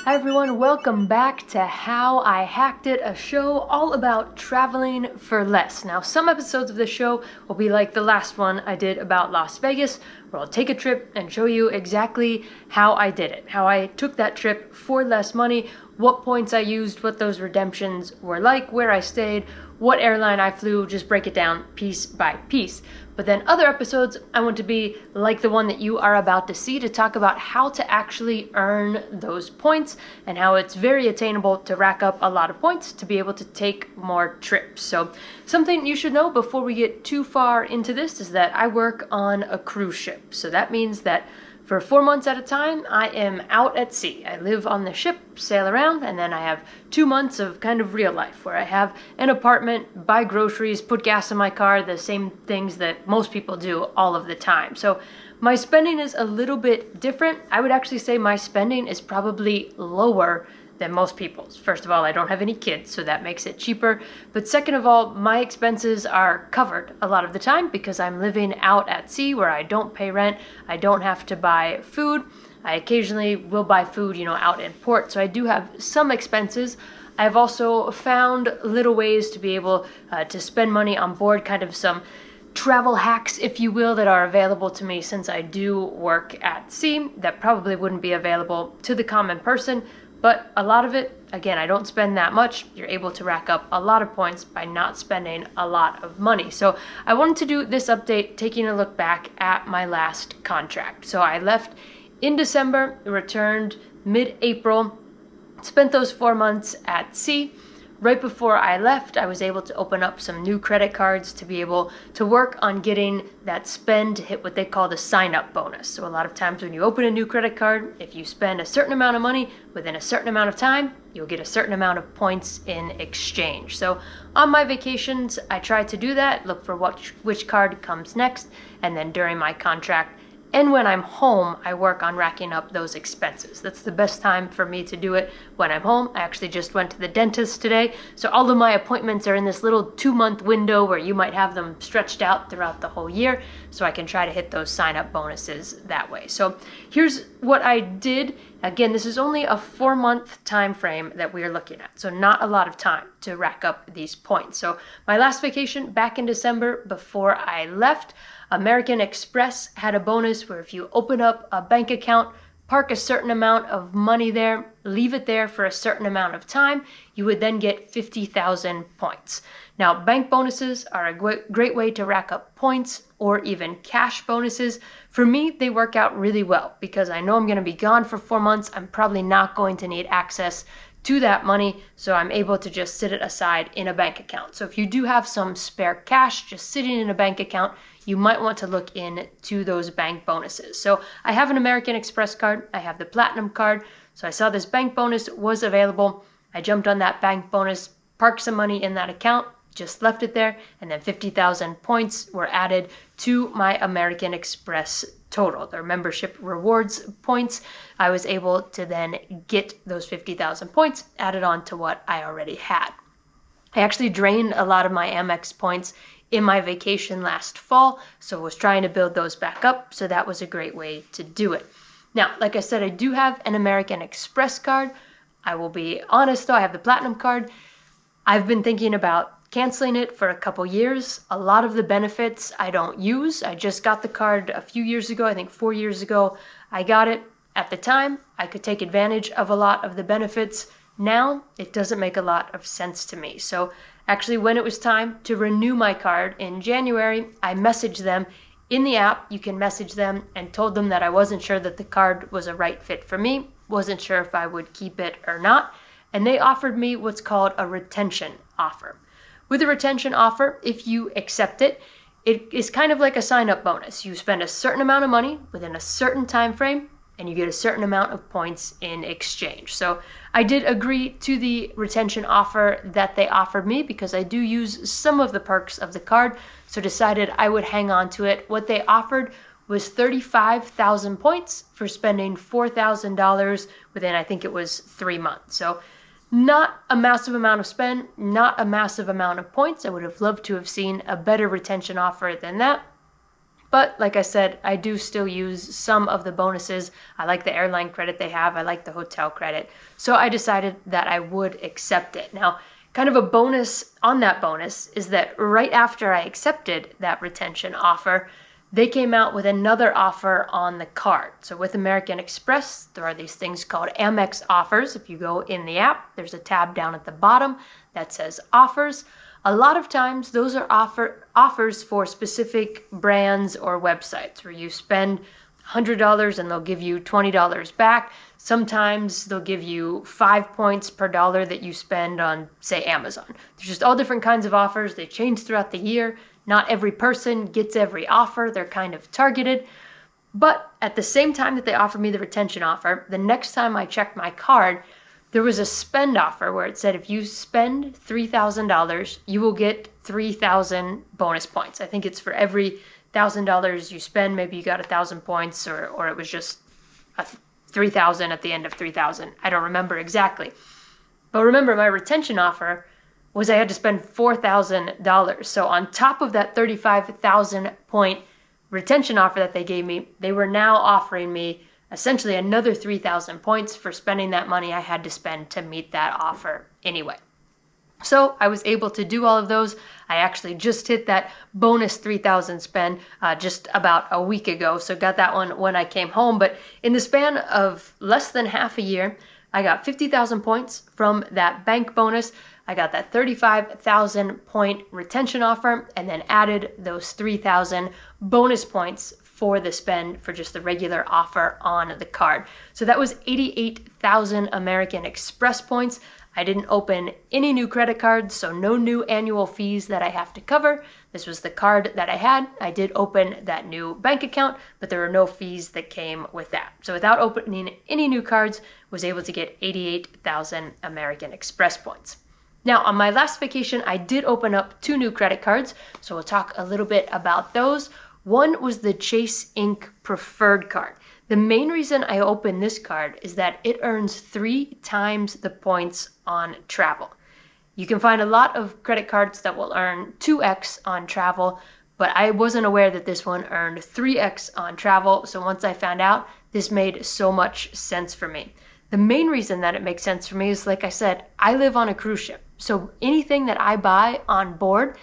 Hi everyone, welcome back to How I Hacked It, a show all about traveling for less. Now, some episodes of this show will be like the last one I did about Las Vegas, where I'll take a trip and show you exactly how I did it, how I took that trip for less money, what points I used, what those redemptions were like, where I stayed, what airline I flew, just break it down piece by piece. But then other episodes, I want to be like the one that you are about to see, to talk about how to actually earn those points and how it's very attainable to rack up a lot of points to be able to take more trips. So something you should know before we get too far into this is that I work on a cruise ship. So that means that for 4 months at a time, I am out at sea. I live on the ship, sail around, and then I have 2 months of kind of real life where I have an apartment, buy groceries, put gas in my car, the same things that most people do all of the time. So my spending is a little bit different. I would actually say my spending is probably lower than most people's. First of all, I don't have any kids, so that makes it cheaper. But second of all, my expenses are covered a lot of the time because I'm living out at sea where I don't pay rent. I don't have to buy food. I occasionally will buy food, out in port. So I do have some expenses. I've also found little ways to be able to spend money on board, kind of some travel hacks, if you will, that are available to me since I do work at sea that probably wouldn't be available to the common person. But a lot of it, again, I don't spend that much. You're able to rack up a lot of points by not spending a lot of money. So I wanted to do this update taking a look back at my last contract. So I left in December, returned mid-April, spent those 4 months at sea. Right before I left, I was able to open up some new credit cards to be able to work on getting that spend to hit what they call the sign-up bonus. So a lot of times when you open a new credit card, if you spend a certain amount of money within a certain amount of time, you'll get a certain amount of points in exchange. So on my vacations, I try to do that, look for which card comes next, and then during my contract, and when I'm home, I work on racking up those expenses. That's the best time for me to do it when I'm home. I actually just went to the dentist today. So all of my appointments are in this little 2-month window where you might have them stretched out throughout the whole year. So I can try to hit those sign-up bonuses that way. So here's what I did. Again, this is only a 4-month time frame that we are looking at. So not a lot of time to rack up these points. So my last vacation back in December before I left, American Express had a bonus where if you open up a bank account, park a certain amount of money there, leave it there for a certain amount of time, you would then get 50,000 points. Now, bank bonuses are a great way to rack up points or even cash bonuses. For me, they work out really well because I know I'm going to be gone for 4 months. I'm probably not going to need access to that money, so I'm able to just sit it aside in a bank account. So if you do have some spare cash just sitting in a bank account, you might want to look into those bank bonuses. So I have an American Express card. I have the Platinum card. So I saw this bank bonus was available. I jumped on that bank bonus, parked some money in that account, just left it there, and then 50,000 points were added to my American Express total, their membership rewards points. I was able to then get those 50,000 points added on to what I already had. I actually drained a lot of my Amex points in my vacation last fall, so I was trying to build those back up, so that was a great way to do it. Now, like I said, I do have an American Express card. I will be honest though, I have the Platinum card. I've been thinking about canceling it for a couple years. A lot of the benefits I don't use. I just got the card a few years ago, I think 4 years ago. I got it at the time. I could take advantage of a lot of the benefits. Now, it doesn't make a lot of sense to me. So actually, when it was time to renew my card in January, I messaged them in the app. You can message them and told them that I wasn't sure that the card was a right fit for me, wasn't sure if I would keep it or not. And they offered me what's called a retention offer. With a retention offer, if you accept it, it is kind of like a sign-up bonus. You spend a certain amount of money within a certain time frame, and you get a certain amount of points in exchange. So I did agree to the retention offer that they offered me because I do use some of the perks of the card, so decided I would hang on to it. What they offered was 35,000 points for spending $4,000 within, I think it was 3 months. So not a massive amount of spend, not a massive amount of points. I would have loved to have seen a better retention offer than that. But like I said, I do still use some of the bonuses. I like the airline credit they have. I like the hotel credit. So I decided that I would accept it. Now, kind of a bonus on that bonus is that right after I accepted that retention offer, they came out with another offer on the card. So with American Express, there are these things called Amex offers. If you go in the app, there's a tab down at the bottom that says offers. A lot of times those are offers for specific brands or websites where you spend $100 and they'll give you $20 back. Sometimes they'll give you 5 points per dollar that you spend on, say, Amazon. There's just all different kinds of offers. They change throughout the year. Not every person gets every offer. They're kind of targeted. But at the same time that they offered me the retention offer, the next time I checked my card, there was a spend offer where it said if you spend $3,000, you will get 3,000 bonus points. I think it's for every $1,000 you spend, maybe you got 1,000 points, or it was just 3,000 at the end of 3,000. I don't remember exactly. But remember, my retention offer was I had to spend $4,000. So on top of that 35,000 point retention offer that they gave me, they were now offering me essentially another 3,000 points for spending that money I had to spend to meet that offer anyway. So I was able to do all of those. I actually just hit that bonus 3,000 spend just about a week ago. So got that one when I came home. But in the span of less than half a year, I got 50,000 points from that bank bonus. I got that 35,000 point retention offer and then added those 3,000 bonus points for the spend for just the regular offer on the card. So that was 88,000 American Express points. I didn't open any new credit cards, so no new annual fees that I have to cover. This was the card that I had. I did open that new bank account, but there were no fees that came with that. So without opening any new cards, was able to get 88,000 American Express points. Now, on my last vacation, I did open up 2 new credit cards, so we'll talk a little bit about those. One was the Chase Inc. Preferred card. The main reason I opened this card is that it earns 3 times the points on travel. You can find a lot of credit cards that will earn 2x on travel, but I wasn't aware that this one earned 3x on travel, so once I found out, this made so much sense for me. The main reason that it makes sense for me is, like I said, I live on a cruise ship, so anything that I buy on board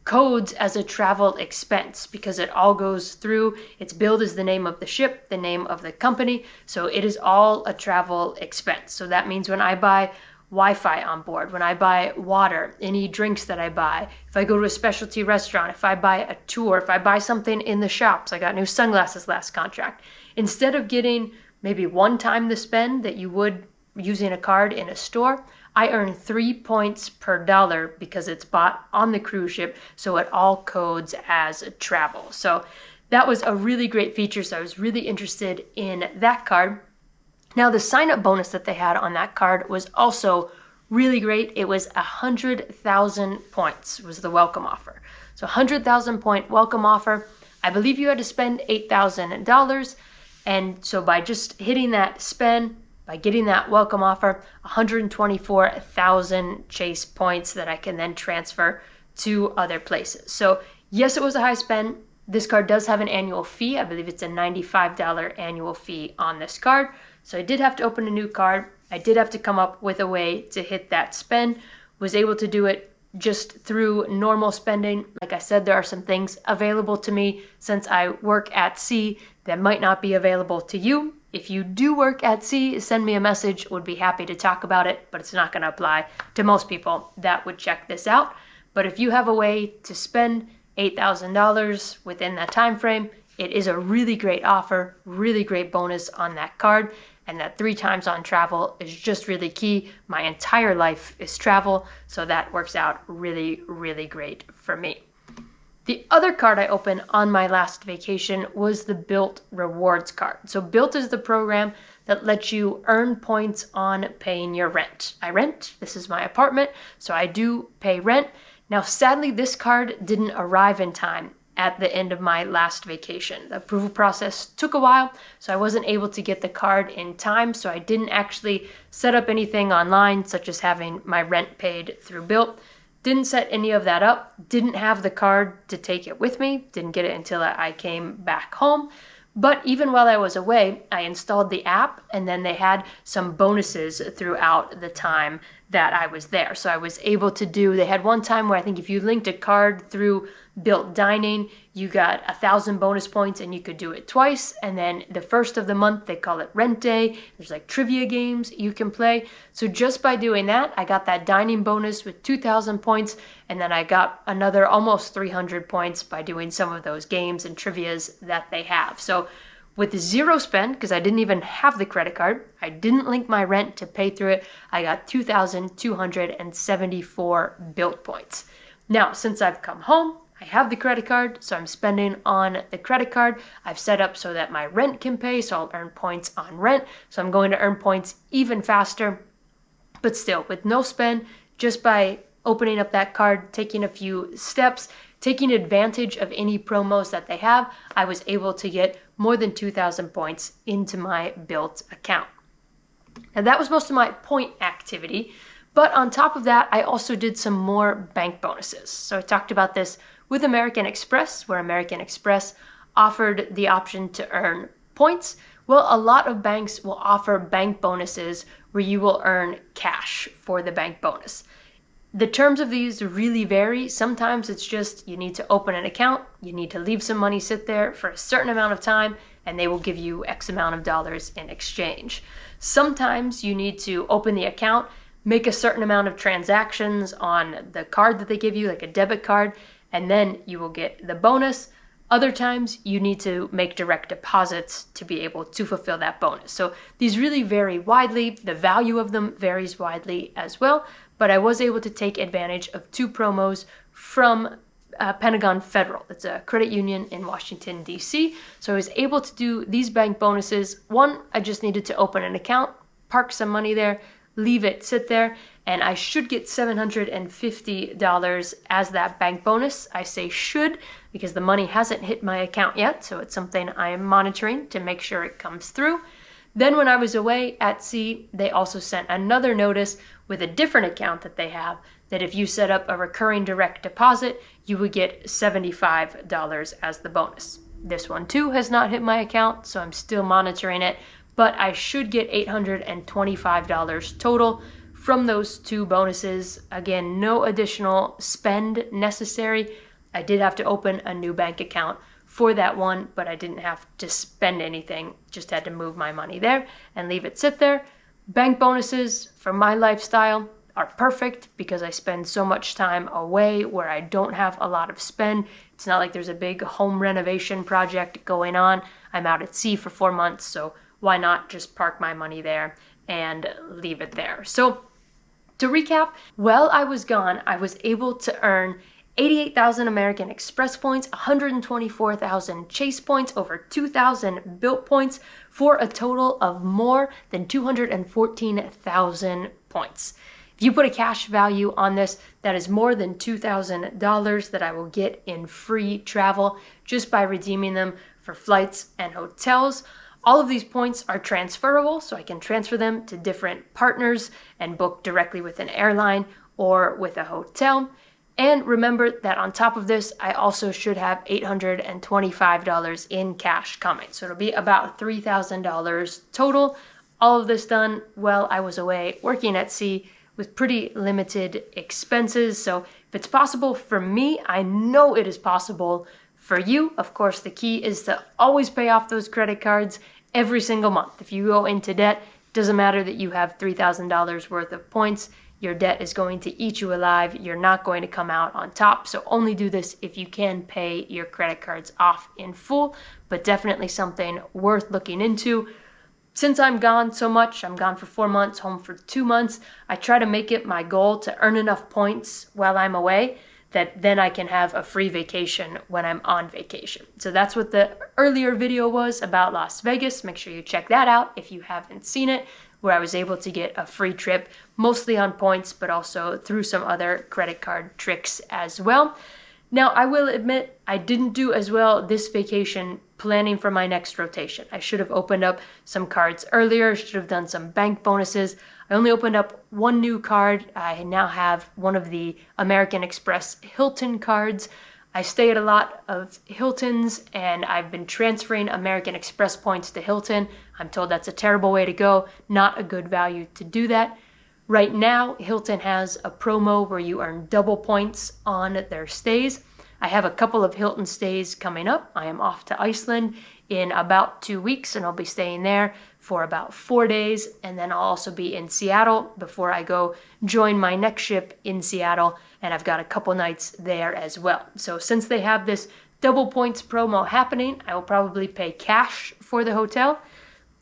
codes as a travel expense because it all goes through, it's billed as the name of the ship, the name of the company, so it is all a travel expense. So that means when I buy Wi-Fi on board, when I buy water, any drinks that I buy, if I go to a specialty restaurant, if I buy a tour, if I buy something in the shops, I got new sunglasses last contract, instead of getting maybe one time the spend that you would using a card in a store, I earn 3 points per dollar because it's bought on the cruise ship, so it all codes as travel. So that was a really great feature, so I was really interested in that card. Now, the sign-up bonus that they had on that card was also really great. It was 100,000 points was the welcome offer. So 100,000 point welcome offer. I believe you had to spend $8,000, and so by just hitting that spend, by getting that welcome offer, 124,000 Chase points that I can then transfer to other places. So yes, it was a high spend. This card does have an annual fee. I believe it's a $95 annual fee on this card. So I did have to open a new card. I did have to come up with a way to hit that spend. Was able to do it just through normal spending. Like I said, there are some things available to me since I work at sea that might not be available to you. If you do work at sea, send me a message. Would be happy to talk about it, but it's not going to apply to most people that would check this out. But if you have a way to spend $8,000 within that time frame, it is a really great offer, really great bonus on that card. And that 3 times on travel is just really key. My entire life is travel, so that works out really, really great for me. The other card I opened on my last vacation was the Bilt Rewards card. So Bilt is the program that lets you earn points on paying your rent. I rent, this is my apartment, so I do pay rent. Now, sadly, this card didn't arrive in time at the end of my last vacation. The approval process took a while, so I wasn't able to get the card in time, so I didn't actually set up anything online, such as having my rent paid through Bilt. Didn't set any of that up, didn't have the card to take it with me, didn't get it until I came back home. But even while I was away, I installed the app, and then they had some bonuses throughout the time that I was there. So I was able to they had one time where I think if you linked a card through Built Dining, you got 1,000 bonus points and you could do it twice. And then the first of the month, they call it rent day. There's like trivia games you can play. So just by doing that, I got that dining bonus with 2,000 points. And then I got another almost 300 points by doing some of those games and trivias that they have. So with zero spend, because I didn't even have the credit card, I didn't link my rent to pay through it, I got 2,274 Built points. Now, since I've come home, I have the credit card, so I'm spending on the credit card. I've set up so that my rent can pay, so I'll earn points on rent. So I'm going to earn points even faster. But still, with no spend, just by opening up that card, taking a few steps, taking advantage of any promos that they have, I was able to get more than 2,000 points into my Built account. Now that was most of my point activity, but on top of that, I also did some more bank bonuses. So I talked about this with American Express, where American Express offered the option to earn points. Well, a lot of banks will offer bank bonuses where you will earn cash for the bank bonus. The terms of these really vary. Sometimes it's just you need to open an account, you need to leave some money sit there for a certain amount of time, and they will give you X amount of dollars in exchange. Sometimes you need to open the account, make a certain amount of transactions on the card that they give you, like a debit card, and then you will get the bonus. Other times you need to make direct deposits to be able to fulfill that bonus. So these really vary widely. The value of them varies widely as well, but I was able to take advantage of two promos from Pentagon Federal. It's a credit union in Washington, D.C. So I was able to do these bank bonuses. One, I just needed to open an account, park some money there, leave it sit there, and I should get $750 as that bank bonus. I say should because the money hasn't hit my account yet, so it's something I am monitoring to make sure it comes through. Then when I was away at sea, they also sent another notice with a different account that they have that if you set up a recurring direct deposit, you would get $75 as the bonus. This one too has not hit my account, so I'm still monitoring it, but I should get $825 total from those two bonuses. Again, no additional spend necessary. I did have to open a new bank account for that one, but I didn't have to spend anything, just had to move my money there and leave it sit there. Bank bonuses for my lifestyle are perfect because I spend so much time away where I don't have a lot of spend. It's not like there's a big home renovation project going on. I'm out at sea for 4 months, so why not just park my money there and leave it there? So to recap, while I was gone, I was able to earn 88,000 American Express points, 124,000 Chase points, over 2,000 Built points, for a total of more than 214,000 points. If you put a cash value on this, that is more than $2,000 that I will get in free travel just by redeeming them for flights and hotels. All of these points are transferable, so I can transfer them to different partners and book directly with an airline or with a hotel. And remember that on top of this, I also should have $825 in cash coming. So it'll be about $3,000 total. All of this done while I was away working at sea with pretty limited expenses. So if it's possible for me, I know it is possible for you. Of course, the key is to always pay off those credit cards every single month. If you go into debt, it doesn't matter that you have $3,000 worth of points. Your debt is going to eat you alive. You're not going to come out on top. So only do this if you can pay your credit cards off in full, but definitely something worth looking into. Since I'm gone so much, I'm gone for 4 months, home for 2 months, I try to make it my goal to earn enough points while I'm away that then I can have a free vacation when I'm on vacation. So that's what the earlier video was about Las Vegas. Make sure you check that out if you haven't seen it, where I was able to get a free trip, mostly on points, but also through some other credit card tricks as well. Now, I will admit I didn't do as well this vacation planning for my next rotation. I should have opened up some cards earlier, should have done some bank bonuses. I only opened up one new card. I now have one of the American Express Hilton cards. I stay at a lot of Hiltons and I've been transferring American Express points to Hilton. I'm told that's a terrible way to go, not a good value to do that. Right now, Hilton has a promo where you earn double points on their stays. I have a couple of Hilton stays coming up. I am off to Iceland in about 2 weeks and I'll be staying there for about 4 days. And then I'll also be in Seattle before I go join my next ship in Seattle. And I've got a couple nights there as well. So since they have this double points promo happening, I will probably pay cash for the hotel.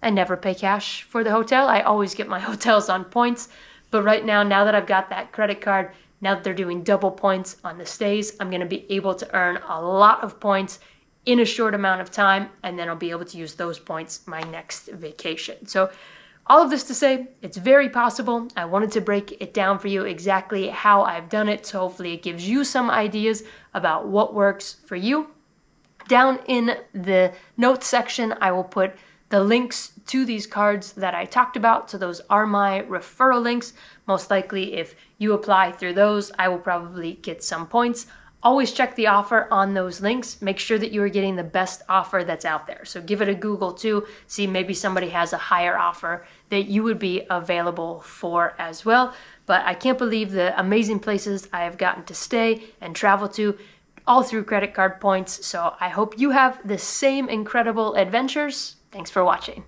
I never pay cash for the hotel. I always get my hotels on points. But right now, now that I've got that credit card, now that they're doing double points on the stays, I'm going to be able to earn a lot of points in a short amount of time, and then I'll be able to use those points my next vacation. So all of this to say, it's very possible. I wanted to break it down for you exactly how I've done it, so hopefully it gives you some ideas about what works for you. Down in the notes section, I will put the links to these cards that I talked about. So those are my referral links. Most likely if you apply through those, I will probably get some points. Always check the offer on those links. Make sure that you are getting the best offer that's out there. So give it a Google too. See maybe somebody has a higher offer that you would be available for as well. But I can't believe the amazing places I have gotten to stay and travel to all through credit card points. So I hope you have the same incredible adventures. Thanks for watching.